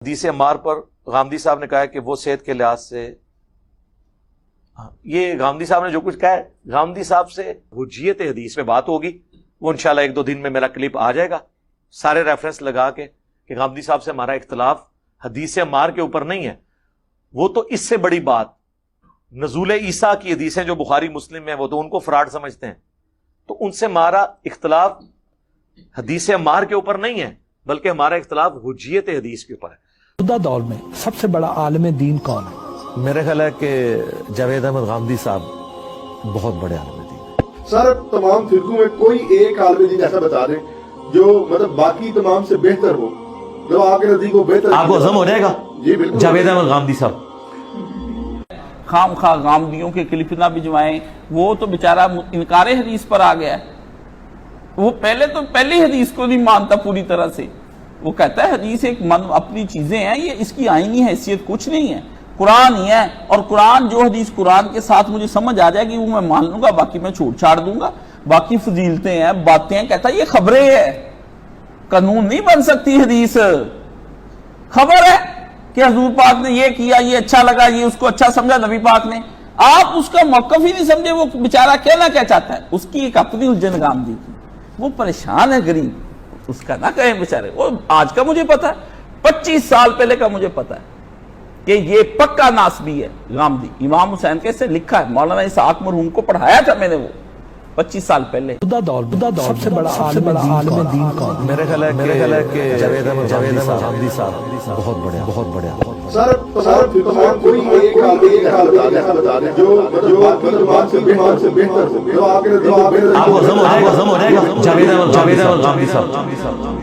حدیث عمار پر غامدی صاحب نے کہا ہے کہ وہ صحت کے لحاظ سے، یہ غامدی صاحب نے جو کچھ کہا ہے، غامدی صاحب سے حجیت حدیث میں بات ہوگی، وہ انشاءاللہ ایک دو دن میں میرا کلپ آ جائے گا سارے ریفرنس لگا کے کہ غامدی صاحب سے ہمارا اختلاف حدیث عمار کے اوپر نہیں ہے۔ وہ تو اس سے بڑی بات نزول عیسیٰ کی حدیثیں جو بخاری مسلم میں، وہ تو ان کو فراڈ سمجھتے ہیں، تو ان سے ہمارا اختلاف حدیث عمار کے اوپر نہیں ہے، بلکہ ہمارا اختلاف حجیت حدیث کے اوپر ہے۔ موجودہ دور میں سب سے بڑا عالم دین کون ہے؟ میرا خیال ہے کہ جاوید احمد غامدی صاحب بہت بڑے عالم دین ہیں۔ سر تمام فرقوں میں کوئی ایک عالم دین ایسا بتا دیں جو مطلب باقی تمام سے بہتر ہو، جو آپ کے نزدیک وہ بہتر، آپ کو عزم ہو جائے گا؟ جی بالکل، جاوید احمد غامدی صاحب۔ خام خواہ غامدیوں کے کلپ نہ بھجوائیں، وہ تو بیچارہ انکار حدیث پر آ گیا ہے۔ وہ پہلی حدیث کو نہیں مانتا پوری طرح سے۔ وہ کہتا ہے حدیث ایک اپنی چیزیں ہیں، یہ اس کی آئینی حیثیت کچھ نہیں ہے، قرآن ہی ہے، اور قرآن جو حدیث قرآن کے ساتھ مجھے سمجھ آ جائے گی وہ میں مان لوں گا، باقی میں چھوڑ چھاڑ دوں گا۔ باقی فضیلتیں ہیں، باتیں ہیں، کہتا ہے یہ خبریں ہیں، قانون نہیں بن سکتی حدیث۔ خبر ہے کہ حضور پاک نے یہ کیا، یہ اچھا لگا، یہ اس کو اچھا سمجھا نبی پاک نے، آپ اس کا موقف ہی نہیں سمجھے۔ وہ بیچارہ کہنا کیا چاہتا ہے، اس کی ایک اپنی الجھن غامدی کی، وہ پریشان ہے غریب، اس کا نہ کہیں بیچارے۔ وہ آج کا مجھے پتا ہے، 25 سال پہلے کا مجھے پتا ہے کہ یہ پکا ناسبی ہے غامدی۔ امام حسین کیسے لکھا ہے، مولانا اسحاق مرحوم کو پڑھایا تھا میں نے وہ 25 سال پہلے۔ موجودہ دور سب سے بڑا عالم دین کون ہے؟ میرا خیال ہے کہ جاوید احمد غامدی صاحب بہت بڑے سر تمام کوئی ایک عالم بتا دیں جو باقی تمام سے بہتر ہو، جو آپ کے نزدیک وہ بہتر، آپ کو عزم ہو جائے گا؟ جاوید احمد غامدی صاحب۔